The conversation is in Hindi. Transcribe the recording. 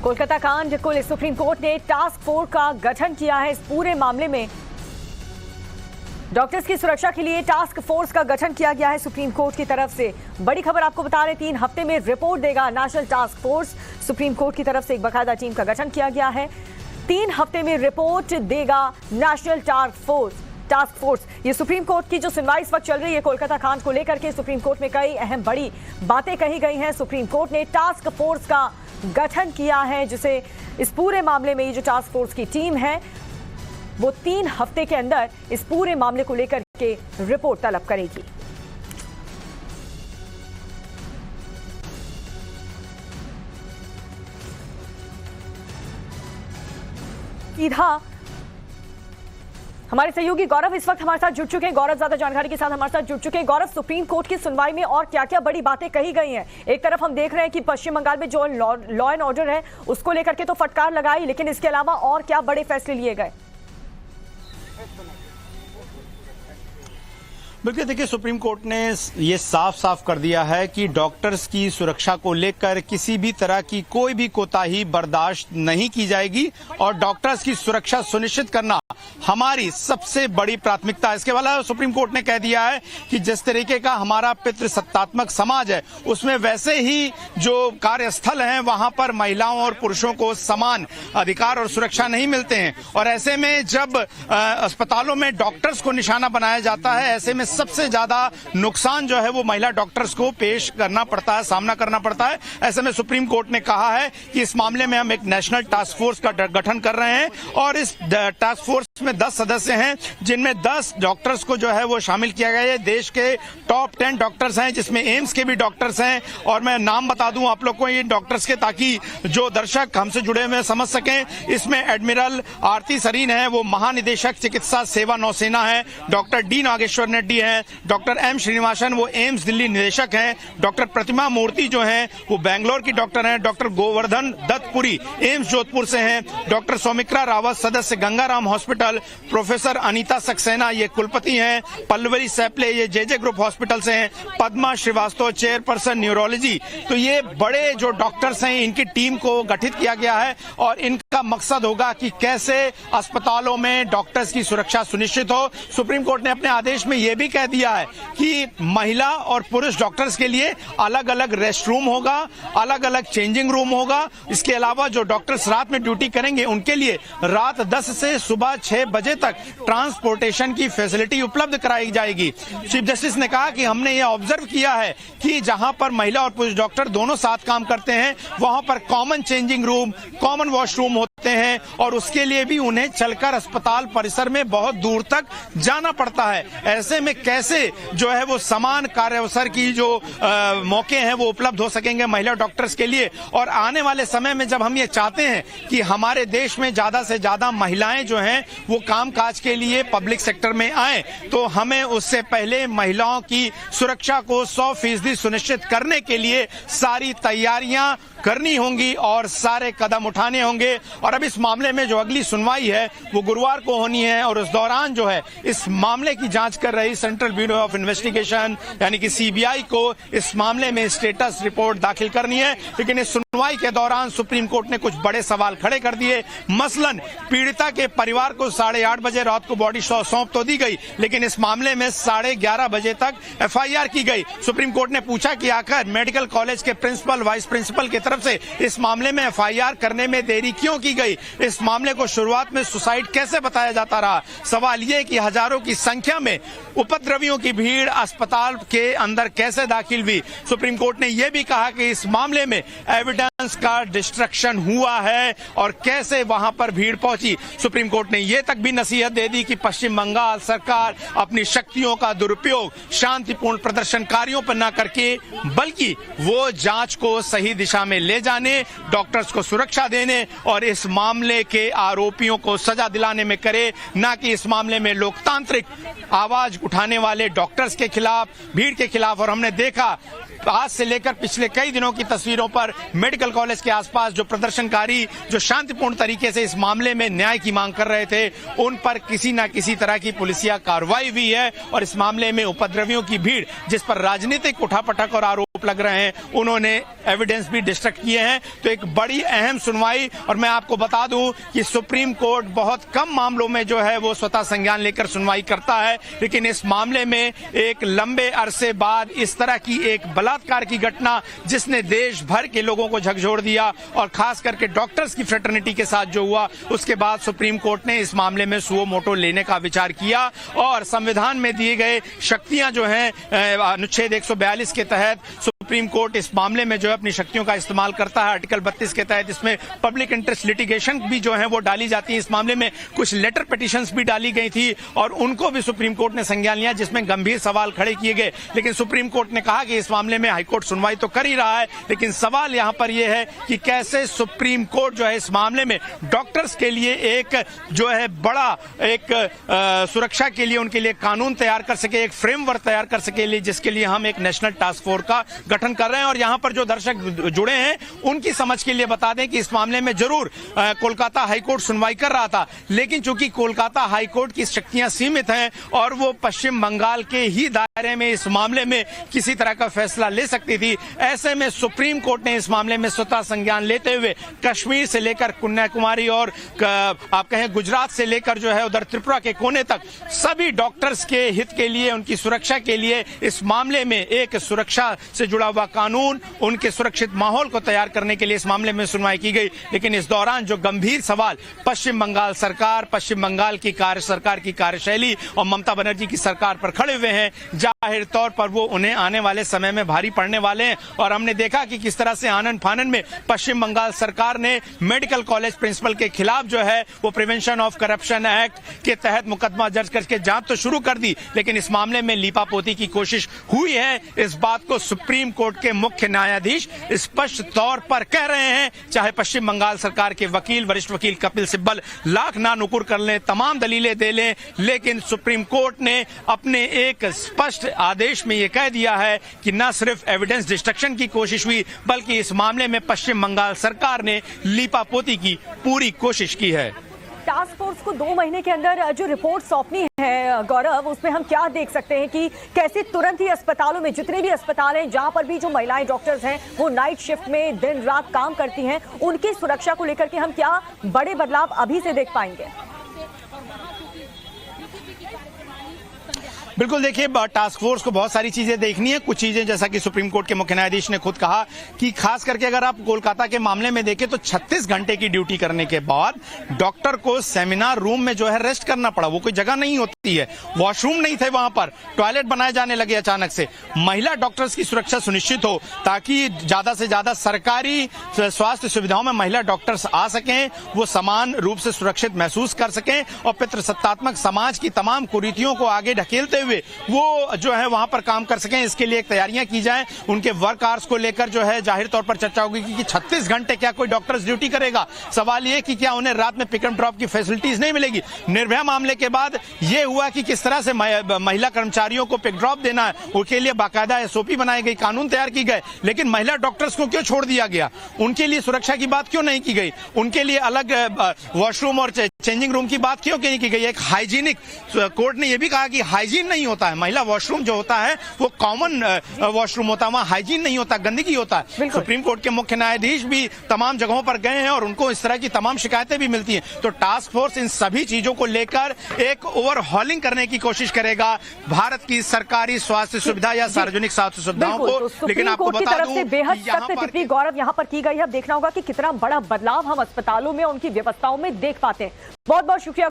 कोलकाता कांड को सुप्रीम कोर्ट ने टास्क फोर्स का गठन किया है। इस पूरे मामले में डॉक्टर्स की सुरक्षा के लिए टास्क फोर्स का गठन किया गया है सुप्रीम कोर्ट की तरफ से। बड़ी खबर आपको बता रहे, 3 हफ्ते में रिपोर्ट देगा national task force. Supreme court की तरफ से एक बाकायदा टीम का गठन किया गया है। 3 हफ्ते में रिपोर्ट देगा नेशनल टास्क फोर्स। ये सुप्रीम कोर्ट की जो सुनवाई इस वक्त चल रही है कोलकाता कांड को लेकर के, सुप्रीम कोर्ट में कई अहम बड़ी बातें कही गई हैं। सुप्रीम कोर्ट ने टास्क फोर्स का गठन किया है, जिसे इस पूरे मामले में ये जो टास्क फोर्स की टीम है वो 3 हफ्ते के अंदर इस पूरे मामले को लेकर के रिपोर्ट तलब करेगी। सीधा हमारे सहयोगी गौरव इस वक्त हमारे साथ जुड़ चुके हैं। गौरव ज्यादा जानकारी के साथ हमारे साथ जुड़ चुके हैं। गौरव, सुप्रीम कोर्ट की सुनवाई में और क्या क्या बड़ी बातें कही गई हैं? एक तरफ हम देख रहे हैं कि पश्चिम बंगाल में जो लॉ एंड ऑर्डर है उसको लेकर के तो फटकार लगाई, लेकिन इसके अलावा और क्या बड़े फैसले लिए गए? बिल्कुल, देखिए, सुप्रीम कोर्ट ने ये साफ साफ कर दिया है कि डॉक्टर्स की सुरक्षा को लेकर किसी भी तरह की कोई भी कोताही बर्दाश्त नहीं की जाएगी और डॉक्टर्स की सुरक्षा सुनिश्चित करना हमारी सबसे बड़ी प्राथमिकता है। इसके अलावा सुप्रीम कोर्ट ने कह दिया है कि जिस तरीके का हमारा पितृसत्तात्मक समाज है उसमें वैसे ही जो कार्यस्थल हैं वहां पर महिलाओं और पुरुषों को समान अधिकार और सुरक्षा नहीं मिलते हैं, और ऐसे में जब अस्पतालों में डॉक्टर्स को निशाना बनाया जाता है, ऐसे में सबसे ज्यादा नुकसान जो है वो महिला डॉक्टर्स को पेश करना पड़ता है, सामना करना पड़ता है। ऐसे में सुप्रीम कोर्ट ने कहा है कि इस मामले में हम एक नेशनल टास्क फोर्स का गठन कर रहे हैं और इस टास्क फोर्स में 10 सदस्य हैं, जिनमें 10 डॉक्टर्स को जो है वो शामिल किया गया है। देश के टॉप 10 डॉक्टर्स हैं, जिसमें एम्स के भी डॉक्टर्स हैं, और मैं नाम बता दूं आप लोग को ये डॉक्टर्स के, ताकि जो दर्शक हमसे जुड़े हुए समझ सकें। इसमें एडमिरल आरती सरीन है, वो महानिदेशक चिकित्सा सेवा नौसेना है। डॉक्टर डी नागेश्वर रेड्डी है। डॉक्टर एम श्रीनिवासन, वो एम्स दिल्ली निदेशक हैं। डॉक्टर प्रतिमा मूर्ति जो हैं वो बेंगलोर की डॉक्टर हैं। डॉक्टर गोवर्धन दत्तपुरी एम्स जोधपुर से हैं। डॉक्टर सौमित्रा रावत, सदस्य गंगाराम हॉस्पिटल। प्रोफेसर अनीता सक्सेना, ये कुलपति हैं। पल्लवी सैपले, ये जेजे ग्रुप हॉस्पिटल से हैं। Padma Srivastava, chairperson neurology. तो ये बड़े जो डॉक्टर्स हैं, इनकी टीम को गठित किया गया है और इनका मकसद होगा कि कैसे अस्पतालों में डॉक्टर्स की सुरक्षा सुनिश्चित हो। सुप्रीम कोर्ट ने अपने आदेश में यह भी कह दिया है कि महिला और पुरुष डॉक्टर्स के लिए अलग अलग रेस्ट रूम होगा, अलग अलग चेंजिंग रूम होगा। इसके अलावा जो डॉक्टर्स रात में ड्यूटी करेंगे उनके लिए रात 10 से सुबह 6 बजे तक ट्रांसपोर्टेशन की फैसिलिटी उपलब्ध कराई जाएगी। चीफ जस्टिस ने कहा कि हमने ये ऑब्जर्व किया है कि जहां पर महिला और पुरुष डॉक्टर दोनों साथ काम करते हैं वहां पर common changing room, common washroom होते हैं और उसके लिए भी उन्हें चलकर अस्पताल परिसर में बहुत दूर तक जाना पड़ता है। ऐसे में कैसे जो है वो समान कार्य अवसर की जो मौके हैं वो उपलब्ध हो सकेंगे महिला डॉक्टर्स के लिए। और आने वाले समय में जब हम ये चाहते हैं कि हमारे देश में ज्यादा से ज्यादा महिलाएं जो हैं वो कामकाज के लिए पब्लिक सेक्टर में आए, तो हमें उससे पहले महिलाओं की सुरक्षा को 100% सुनिश्चित करने के लिए सारी तैयारियां करनी होंगी और सारे कदम उठाने होंगे। और अब इस मामले में जो अगली सुनवाई है वो गुरुवार को होनी है और उस दौरान जो है इस मामले की जांच कर रही सेंट्रल ब्यूरो ऑफ इन्वेस्टिगेशन यानी कि सीबीआई को इस मामले में स्टेटस रिपोर्ट दाखिल करनी है। लेकिन इस सुनवाई के दौरान सुप्रीम कोर्ट ने कुछ बड़े सवाल खड़े कर दिए। मसलन पीड़िता के परिवार को 8:30 बजे रात को बॉडी सौंप तो दी गई, लेकिन इस मामले में 11:30 बजे तक एफआईआर की गई। सुप्रीम कोर्ट ने पूछा कि आखिर मेडिकल कॉलेज के प्रिंसिपल, वाइस प्रिंसिपल की तरफ से इस मामले में एफआईआर करने में देरी क्यों की गई? इस मामले को शुरुआत में सुसाइड कैसे बताया जाता रहा? सवाल ये कि हजारों की संख्या में उपद्रवियों की भीड़ अस्पताल के अंदर कैसे दाखिल हुई? सुप्रीम कोर्ट ने यह भी कहा कि इस मामले में एविडेंस का डिस्ट्रक्शन हुआ है और कैसे वहां पर भीड़ पहुंची। सुप्रीम कोर्ट ने यह तक भी नसीहत दे दी कि पश्चिम बंगाल सरकार अपनी शक्तियों का दुरुपयोग शांतिपूर्ण प्रदर्शनकारियों पर न करके बल्कि वो जांच को सही दिशा में ले जाने, डॉक्टर्स को सुरक्षा देने और इस मामले के आरोपियों को सजा दिलाने में करे, न कि इस मामले में लोकतांत्रिक आवाज उठाने वाले डॉक्टर्स के खिलाफ, भीड़ के खिलाफ। और हमने देखा आज से लेकर पिछले कई दिनों की तस्वीरों पर मेडिकल कॉलेज के आसपास जो प्रदर्शनकारी जो शांतिपूर्ण तरीके से इस मामले में न्याय की मांग कर रहे थे, उन पर किसी न किसी तरह की पुलिसिया कार्रवाई हुई है। और इस मामले में उपद्रवियों की भीड़ जिस पर राजनीतिक उठापटक और आरोप लग रहे हैं, उन्होंने एविडेंस भी डिस्ट्रक्ट किए हैं। तो एक बड़ी अहम सुनवाई, और मैं आपको बता दूं कि सुप्रीम कोर्ट बहुत कम मामलों में जो है वो स्वतः संज्ञान लेकर सुनवाई करता है, लेकिन इस मामले में एक लंबे अरसे बाद इस तरह की एक बलात्कार की घटना जिसने देश भर के लोगों को झकझोर दिया और खास करके डॉक्टर्स की फ्रेटर्निटी के साथ जो हुआ, उसके बाद सुप्रीम कोर्ट ने इस मामले में सुओ मोटो लेने का विचार किया और संविधान में दिए गए शक्तियां जो हैं अनुच्छेद 142 के तहत सुप्रीम कोर्ट इस मामले में जो है अपनी शक्तियों का इस्तेमाल करता है। आर्टिकल 32 के तहत इसमें पब्लिक इंटरेस्ट लिटिगेशन भी जो है वो डाली जाती है। इस मामले में कुछ लेटर पिटिशंस भी डाली गई थी और उनको भी सुप्रीम कोर्ट ने संज्ञान लिया, जिसमें गंभीर सवाल खड़े किए गए। लेकिन सुप्रीम कोर्ट ने कहा कि इस मामले में हाईकोर्ट सुनवाई तो कर ही रहा है, लेकिन सवाल यहां पर यह है कि कैसे सुप्रीम कोर्ट जो है इस मामले में डॉक्टर्स के लिए एक जो है बड़ा एक सुरक्षा के लिए उनके लिए कानून तैयार कर सके, एक फ्रेमवर्क तैयार कर सके, जिसके लिए हम एक नेशनल टास्क फोर्स का गठन कर रहे हैं। और यहां पर जो दर्शक जुड़े हैं उनकी समझ के लिए बता दें कि इस मामले में जरूर कोलकाता हाईकोर्ट सुनवाई कर रहा था, लेकिन चूंकि कोलकाता हाईकोर्ट की शक्तियां सीमित हैं और वो पश्चिम बंगाल के ही दायरे में इस मामले में किसी तरह का फैसला ले सकती थी, ऐसे में सुप्रीम कोर्ट ने इस मामले में स्वतः संज्ञान लेते हुए कश्मीर से लेकर कन्याकुमारी और आप कहें गुजरात से लेकर जो है उधर त्रिपुरा के कोने तक सभी डॉक्टर्स के हित के लिए, उनकी सुरक्षा के लिए इस मामले में एक सुरक्षा से जुड़ा हुआ कानून, उनके सुरक्षित माहौल को तैयार करने के लिए इस मामले में सुनवाई की गई। लेकिन इस दौरान जो गंभीर सवाल पश्चिम बंगाल सरकार, पश्चिम बंगाल की सरकार की कार्यशैली और ममता बनर्जी की सरकार पर खड़े हुए हैं, जाहिर तौर पर वो उन्हें आने वाले समय में भारी पड़ने वाले हैं। और हमने देखा कि किस तरह से आनन फानन में पश्चिम बंगाल सरकार ने मेडिकल कॉलेज प्रिंसिपल के खिलाफ जो है वो प्रिवेंशन ऑफ करप्शन एक्ट के तहत मुकदमा दर्ज करके जांच तो शुरू कर दी, लेकिन इस मामले में लीपापोती की कोशिश हुई है। इस बात को सुप्रीम कोर्ट के मुख्य न्यायाधीश स्पष्ट तौर पर कह रहे हैं, चाहे पश्चिम बंगाल सरकार के वकील, वरिष्ठ वकील कपिल सिब्बल लाख ना नुकुर कर लें, तमाम दलीलें दे लें, लेकिन सुप्रीम कोर्ट ने अपने एक स्पष्ट आदेश में यह कह दिया है कि न सिर्फ एविडेंस डिस्ट्रक्शन की कोशिश हुई, बल्कि इस मामले में पश्चिम बंगाल सरकार ने लीपापोती की पूरी कोशिश की है। टास्क फोर्स को 2 महीने के अंदर जो रिपोर्ट सौंपनी है गौरव, उसमें हम क्या देख सकते हैं कि कैसे तुरंत ही अस्पतालों में, जितने भी अस्पताल हैं जहां पर भी जो महिलाएं डॉक्टर्स हैं वो नाइट शिफ्ट में दिन रात काम करती हैं, उनकी सुरक्षा को लेकर के हम क्या बड़े बदलाव अभी से देख पाएंगे? बिल्कुल, देखिए टास्क फोर्स को बहुत सारी चीजें देखनी है। कुछ चीजें जैसा कि सुप्रीम कोर्ट के मुख्य न्यायाधीश ने खुद कहा कि खास करके अगर आप कोलकाता के मामले में देखें तो 36 घंटे की ड्यूटी करने के बाद डॉक्टर को सेमिनार रूम में जो है रेस्ट करना पड़ा। वो कोई जगह नहीं होती है, वॉशरूम नहीं थे वहां पर, टॉयलेट बनाए जाने लगे अचानक से। महिला डॉक्टर्स की सुरक्षा सुनिश्चित हो ताकि ज्यादा से ज्यादा सरकारी स्वास्थ्य सुविधाओं में महिला डॉक्टर्स आ सकें, वो समान रूप से सुरक्षित महसूस कर सकें और पितृसत्तात्मक समाज की तमाम कुरीतियों को आगे ढकेलते हुए वो जो है वहां पर काम कर सकें, इसके लिए तैयारियां की जाएं। उनके वर्क आवर्स को लेकर जो है जाहिर तौर पर चर्चा होगी कि 36 घंटे क्या कोई डॉक्टर्स ड्यूटी करेगा। सवाल ये कि क्या उन्हें रात में पिक एंड ड्रॉप की फैसिलिटीज नहीं मिलेगी। निर्भया मामले के बाद ये हुआ कि किस तरह से महिला कर्मचारियों को पिक ड्रॉप देना है, उसके लिए बाकायदा एसओपी बनाई गई, कानून तैयार की गए, लेकिन महिला डॉक्टर्स को क्यों छोड़ दिया गया? उनके लिए सुरक्षा की बात क्यों नहीं की गई? उनके लिए अलग वॉशरूम और चेंजिंग रूम की बात क्यों नहीं की गई? एक हाइजीनिक, कोर्ट ने यह भी कहा कि हाइजीन नहीं होता है, महिला वॉशरूम जो होता है वो कॉमन वॉशरूम होता है, वहां हाइजीन नहीं होता, गंदगी होता है। सुप्रीम कोर्ट के मुख्य न्यायाधीश भी तमाम जगहों पर गए हैं और उनको इस तरह की तमाम शिकायतें भी मिलती हैं। तो टास्क फोर्स इन सभी चीजों को लेकर एक ओवरहॉलिंग करने की कोशिश करेगा भारत की सरकारी स्वास्थ्य सुविधा या सार्वजनिक स्वास्थ्य सुविधाओं को। लेकिन आपको बता दूं बेहद सख्त टिप्पणी गौरव यहाँ पर की गई है। अब देखना होगा कि कितना बड़ा बदलाव हम अस्पतालों में, उनकी व्यवस्थाओं में देख पाते हैं। बहुत बहुत शुक्रिया।